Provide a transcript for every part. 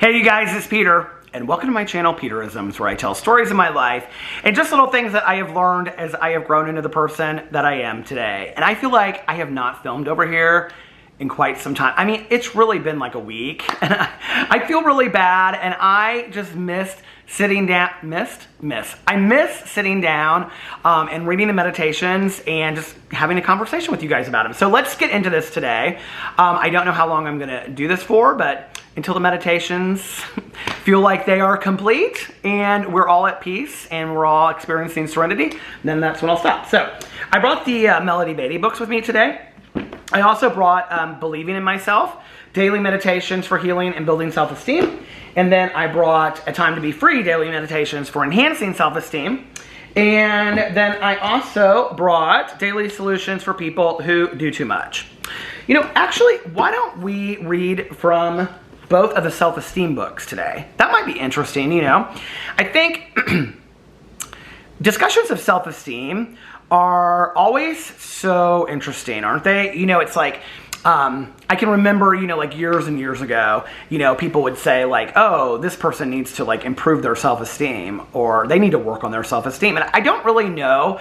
Hey you guys, it's Peter, and welcome to my channel, Peterisms, where I tell stories of my life and just little things that I have learned as I have grown into the person that I am today. And I feel like I have not filmed over here in quite some time. I mean, it's really been like a week, and I feel really bad, and I just missed sitting down, I miss sitting down and reading the meditations and just having a conversation with you guys about them. So let's get into this today. I don't know how long I'm gonna do this for, but until the meditations feel like they are complete and we're all at peace and we're all experiencing serenity, then that's when I'll stop. So I brought the Melody Beatty books with me today. I also brought Believing in Myself, Daily Meditations for Healing and Building Self-Esteem. And then I brought A Time to Be Free, Daily Meditations for Enhancing Self-Esteem. And then I also brought Daily Solutions for People Who Do Too Much. You know, actually, why don't we read from both of the self-esteem books today? That might be interesting, you know. I think discussions of self-esteem are always so interesting, aren't they? You know, it's like, I can remember, you know, like years and years ago, you know, people would say like, oh, this person needs to like improve their self-esteem, or they need to work on their self-esteem. And I don't really know.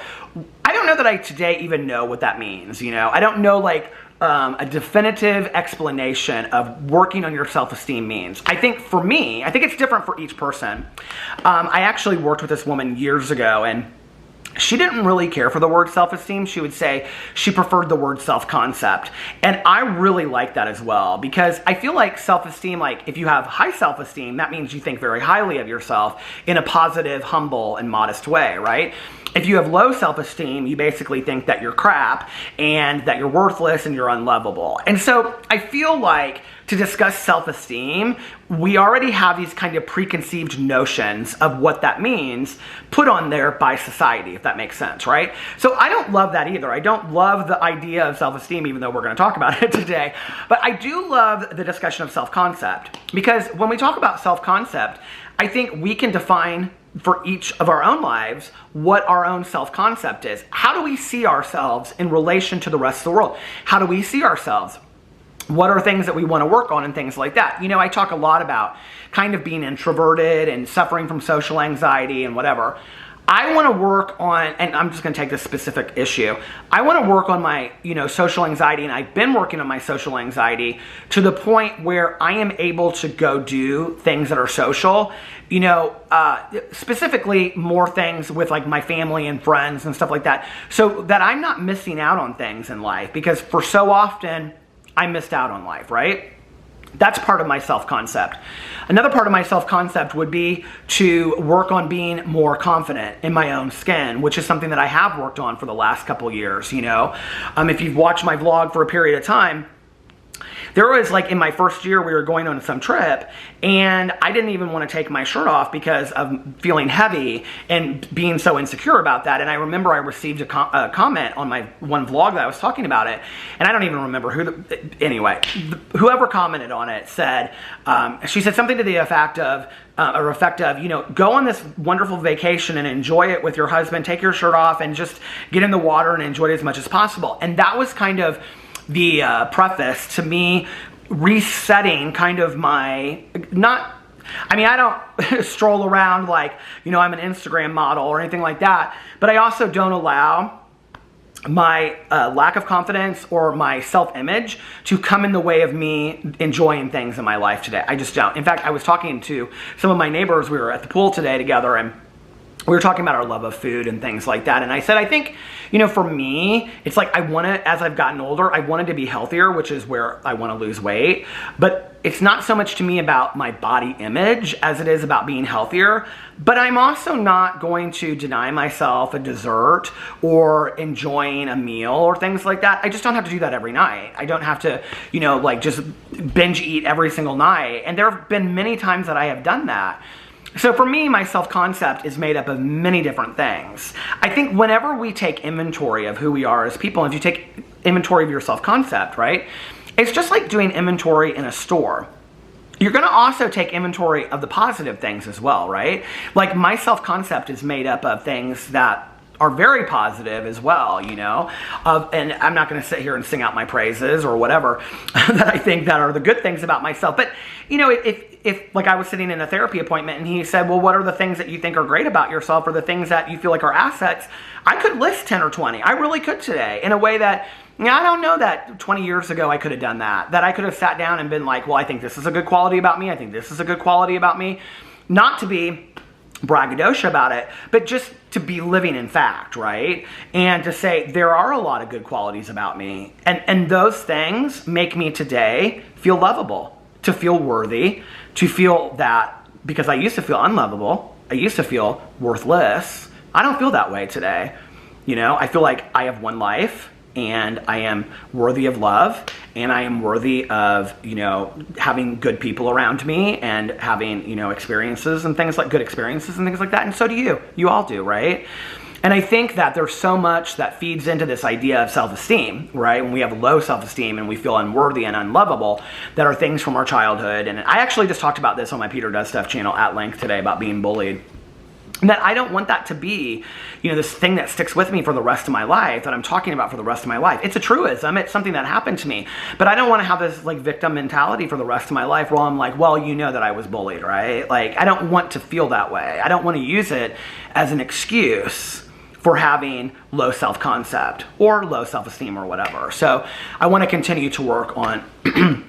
I don't know that I today even know what that means, you know. I don't know like a definitive explanation of working on your self-esteem means. I think for me, I think it's different for each person. I actually worked with this woman years ago, and she didn't really care for the word self-esteem. She would say she preferred the word self-concept. And I really like that as well, because I feel like self-esteem, like if you have high self-esteem, that means you think very highly of yourself in a positive, humble, and modest way, right? If you have low self-esteem, you basically think that you're crap and that you're worthless and you're unlovable. And so I feel like to discuss self-esteem, we already have these kind of preconceived notions of what that means put on there by society, if that makes sense, right? So I don't love that either. I don't love the idea of self-esteem, even though we're going to talk about it today. But I do love the discussion of self-concept, because when we talk about self-concept, I think we can define for each of our own lives what our own self-concept is. How do we see ourselves in relation to the rest of the world? How do we see ourselves? What are things that we want to work on and things like that? You know, I talk a lot about kind of being introverted and suffering from social anxiety and whatever. I want to work on, and I'm just going to take this specific issue. I want to work on my, you know, social anxiety, and I've been working on my social anxiety to the point where I am able to go do things that are social, you know, specifically more things with like my family and friends and stuff like that, so that I'm not missing out on things in life, because for so often I missed out on life, right? That's part of my self-concept. Another part of my self-concept would be to work on being more confident in my own skin, which is something that I have worked on for the last couple years, you know. If you've watched my vlog for a period of time, there was like in my first year, we were going on some trip, and I didn't even want to take my shirt off because of feeling heavy and being so insecure about that. And I remember I received a comment on my one vlog that I was talking about it, and I don't even remember who, anyway, whoever commented on it said, she said something to the effect of, you know, go on this wonderful vacation and enjoy it with your husband, take your shirt off and just get in the water and enjoy it as much as possible. And that was kind of the preface to me resetting kind of my, I don't stroll around like, you know, I'm an Instagram model or anything like that, but I also don't allow my lack of confidence or my self-image to come in the way of me enjoying things in my life today. I just don't. In fact, I was talking to some of my neighbors. We were at the pool today together, and we were talking about our love of food and things like that. And I said, I think, you know, for me, it's like I want to, as I've gotten older, I wanted to be healthier, which is where I want to lose weight. But it's not so much to me about my body image as it is about being healthier. But I'm also not going to deny myself a dessert or enjoying a meal or things like that. I just don't have to do that every night. I don't have to, you know, like just binge eat every single night. And there have been many times that I have done that. So for me, my self-concept is made up of many different things. I think whenever we take inventory of who we are as people, and if you take inventory of your self-concept, right, it's just like doing inventory in a store. You're going to also take inventory of the positive things as well, right? Like my self-concept is made up of things that are very positive as well, you know. And I'm not going to sit here and sing out my praises or whatever that I think that are the good things about myself. But, you know, if like I was sitting in a therapy appointment and he said, well, what are the things that you think are great about yourself or the things that you feel like are assets? I could list 10 or 20. I really could today in a way that, you know, I don't know that 20 years ago I could have done that. That I could have sat down and been like, well, I think this is a good quality about me. I think this is a good quality about me. Not to be braggadocio about it, but just to be living in fact, right? And to say there are a lot of good qualities about me. And those things make me today feel lovable, to feel worthy, to feel that, because I used to feel unlovable. I used to feel worthless. I don't feel that way today. You know, I feel like I have one life and I am worthy of love and I am worthy of, you know, having good people around me and having, you know, experiences and things like good experiences and things like that. And so do you. You all do, right? And I think that there's so much that feeds into this idea of self-esteem, right? When we have low self-esteem and we feel unworthy and unlovable, that are things from our childhood. And I actually just talked about this on my Peter Does Stuff channel at length today about being bullied. And that I don't want that to be, you know, this thing that sticks with me for the rest of my life, that I'm talking about for the rest of my life. It's a truism. It's something that happened to me. But I don't want to have this, like, victim mentality for the rest of my life where I'm like, well, you know that I was bullied, right? Like, I don't want to feel that way. I don't want to use it as an excuse for having low self-concept or low self-esteem or whatever. So I want to continue to work on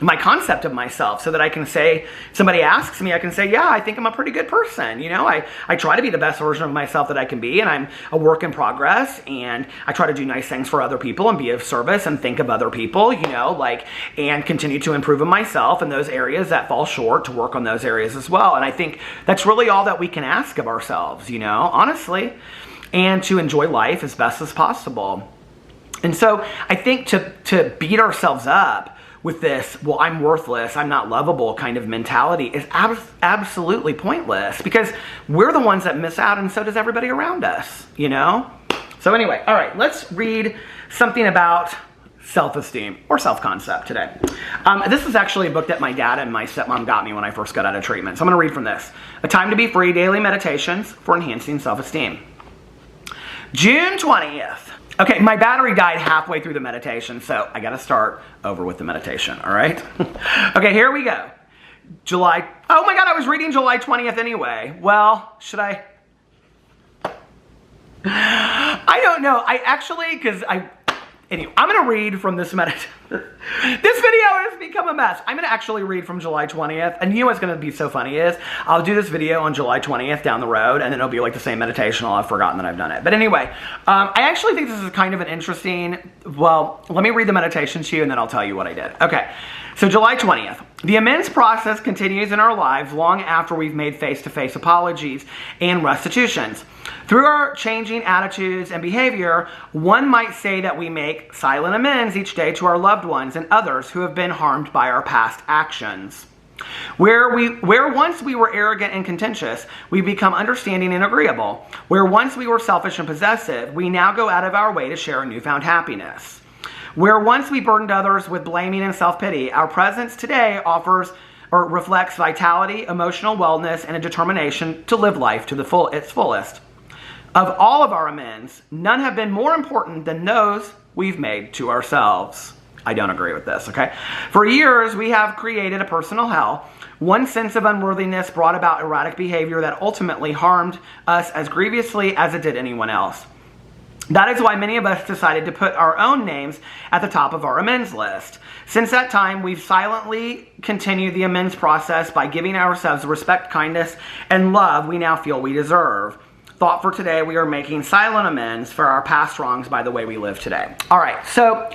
my concept of myself so that I can say, if somebody asks me, I can say, yeah, I think I'm a pretty good person. You know, I try to be the best version of myself that I can be, and I'm a work in progress, and I try to do nice things for other people and be of service and think of other people, you know, like, and continue to improve in myself in those areas that fall short, to work on those areas as well. And I think that's really all that we can ask of ourselves, you know, honestly, and to enjoy life as best as possible. And so I think to beat ourselves up with this, well, I'm worthless, I'm not lovable kind of mentality is absolutely pointless, because we're the ones that miss out, and so does everybody around us, you know? So anyway, all right, let's read something about self-esteem or self-concept today. This is actually a book that my dad and my stepmom got me when I first got out of treatment. So I'm going to read from this. A Time to Be Free, Daily Meditations for Enhancing Self-Esteem. June 20th. Okay, my battery died halfway through the meditation, so I gotta start over with the meditation, all right? Okay, here we go. July, oh my God, I was reading July 20th anyway. Well, should I? I don't know. Anyway, I'm gonna read from this meditation. This video has become a mess. I'm gonna actually read from July 20th, and you know what's gonna be so funny is, I'll do this video on July 20th down the road, and then it'll be like the same meditation, I'll have forgotten that I've done it. But anyway, I actually think this is kind of an interesting, well, let me read the meditation to you, and then I'll tell you what I did. Okay, so July 20th. The amends process continues in our lives long after we've made face-to-face apologies and restitutions. Through our changing attitudes and behavior, one might say that we make silent amends each day to our loved ones and others who have been harmed by our past actions. Where once we were arrogant and contentious, we become understanding and agreeable. Where once we were selfish and possessive, we now go out of our way to share a newfound happiness. Where once we burdened others with blaming and self-pity, our presence today offers or reflects vitality, emotional wellness, and a determination to live life to its fullest. Of all of our amends, none have been more important than those we've made to ourselves. I don't agree with this, okay? For years, we have created a personal hell. One sense of unworthiness brought about erratic behavior that ultimately harmed us as grievously as it did anyone else. That is why many of us decided to put our own names at the top of our amends list. Since that time, we've silently continued the amends process by giving ourselves the respect, kindness, and love we now feel we deserve. Thought for today, we are making silent amends for our past wrongs by the way we live today. All right, so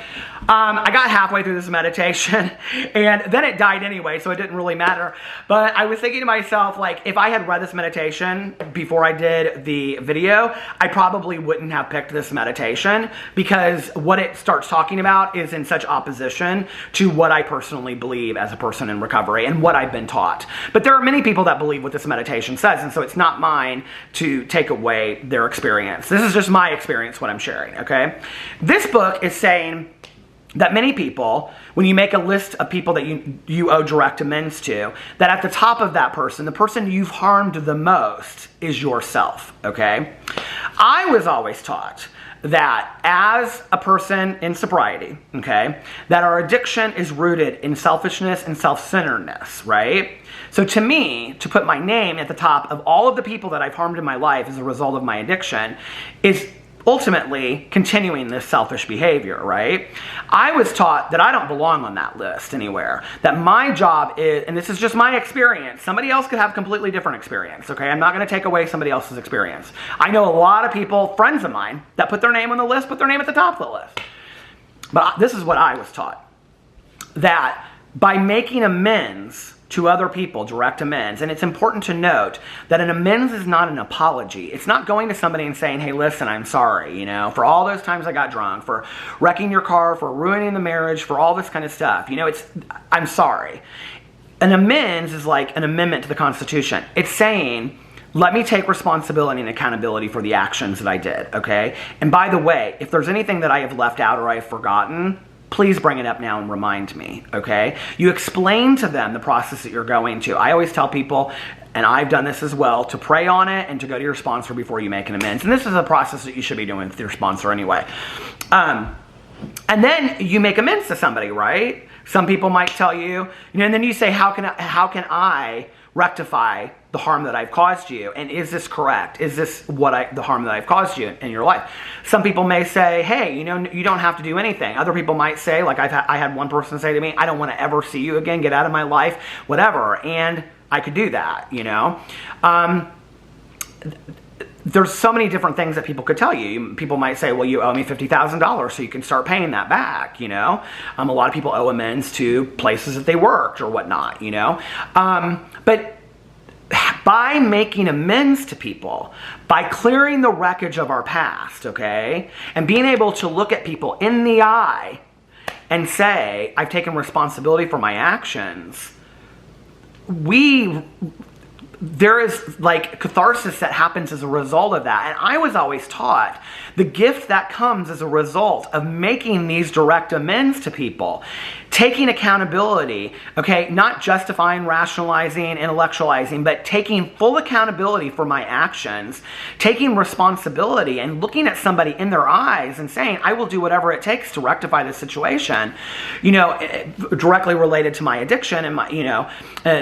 I got halfway through this meditation, and then it died anyway, so it didn't really matter. But I was thinking to myself, like, if I had read this meditation before I did the video, I probably wouldn't have picked this meditation, because what it starts talking about is in such opposition to what I personally believe as a person in recovery and what I've been taught. But there are many people that believe what this meditation says, and so it's not mine to take away their experience. This is just my experience, what I'm sharing, okay? This book is saying that many people, when you make a list of people that you owe direct amends to, that at the top of that person, the person you've harmed the most is yourself, okay? I was always taught that as a person in sobriety, okay, that our addiction is rooted in selfishness and self-centeredness, right? So to me, to put my name at the top of all of the people that I've harmed in my life as a result of my addiction is ultimately continuing this selfish behavior, right? I was taught that I don't belong on that list anywhere. That my job is, and this is just my experience, somebody else could have completely different experience, okay? I'm not going to take away somebody else's experience. I know a lot of people, friends of mine, that put their name on the list, put their name at the top of the list. But this is what I was taught. That by making amends to other people, direct amends. And it's important to note that an amends is not an apology. It's not going to somebody and saying, hey, listen, I'm sorry, you know, for all those times I got drunk, for wrecking your car, for ruining the marriage, for all this kind of stuff. You know, I'm sorry. An amends is like an amendment to the Constitution. It's saying, let me take responsibility and accountability for the actions that I did, okay? And by the way, if there's anything that I have left out or I've forgotten, please bring it up now and remind me, okay? You explain to them the process that you're going to. I always tell people, and I've done this as well, to pray on it and to go to your sponsor before you make an amends. And this is a process that you should be doing with your sponsor anyway. And then you make amends to somebody, right? Some people might tell you, you know, and then you say, how can I rectify the harm that I've caused you? And is this correct? Is this the harm that I've caused you in your life? Some people may say, hey, you know, you don't have to do anything. Other people might say, like I had one person say to me, I don't want to ever see you again, get out of my life, whatever. And I could do that, you know. There's so many different things that people could tell you. People might say, well, you owe me $50,000 so you can start paying that back, you know. A lot of people owe amends to places that they worked or whatnot, you know. But by making amends to people, by clearing the wreckage of our past, okay, and being able to look at people in the eye and say, I've taken responsibility for my actions, there is like catharsis that happens as a result of that. And I was always taught the gift that comes as a result of making these direct amends to people, taking accountability, okay, not justifying, rationalizing, intellectualizing, but taking full accountability for my actions, taking responsibility and looking at somebody in their eyes and saying, I will do whatever it takes to rectify this situation, you know, directly related to my addiction and my, you know,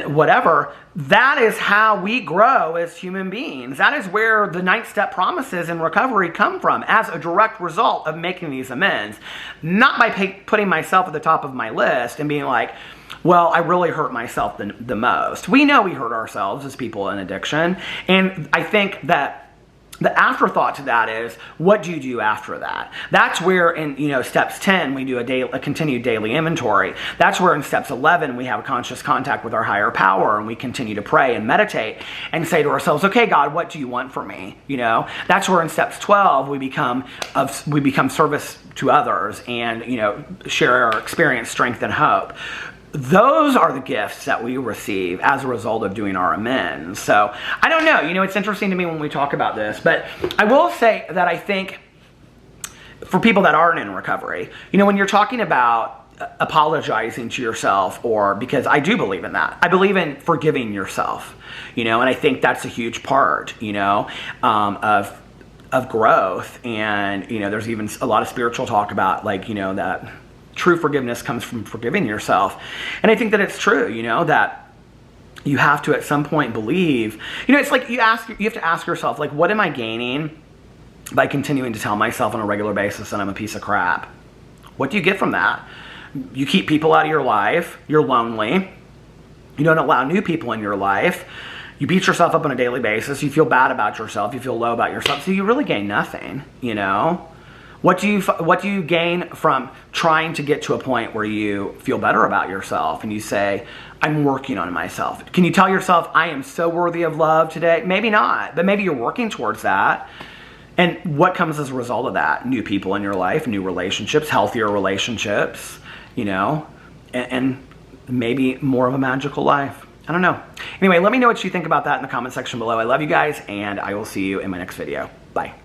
whatever. That is how we grow as human beings. That is where the 9th step promises in recovery come from, as a direct result of making these amends. Not by putting myself at the top of my list and being like, well, I really hurt myself the most. We know we hurt ourselves as people in addiction. And I think that the afterthought to that is, what do you do after that? That's where in, you know, steps 10, we do a continued daily inventory. That's where in steps 11, we have a conscious contact with our higher power and we continue to pray and meditate and say to ourselves, okay, God, what do you want from me? You know, that's where in steps 12, we become service to others and, you know, share our experience, strength, and hope. Those are the gifts that we receive as a result of doing our amends. So I don't know, you know, it's interesting to me when we talk about this, but I will say that I think for people that aren't in recovery, you know, when you're talking about apologizing to yourself, or because I do believe in that, I believe in forgiving yourself, you know, and I think that's a huge part, you know, of growth. And, you know, there's even a lot of spiritual talk about, like, you know, that true forgiveness comes from forgiving yourself. And I think that it's true, you know, that you have to at some point believe, you know, it's like you have to ask yourself, like, what am I gaining by continuing to tell myself on a regular basis that I'm a piece of crap? What do you get from that? You keep people out of your life. You're lonely. You don't allow new people in your life. You beat yourself up on a daily basis. You feel bad about yourself. You feel low about yourself. So you really gain nothing, you know? What do you gain from trying to get to a point where you feel better about yourself and you say, I'm working on myself? Can you tell yourself, I am so worthy of love today? Maybe not, but maybe you're working towards that. And what comes as a result of that? New people in your life, new relationships, healthier relationships, you know, and maybe more of a magical life. I don't know. Anyway, let me know what you think about that in the comment section below. I love you guys, and I will see you in my next video. Bye.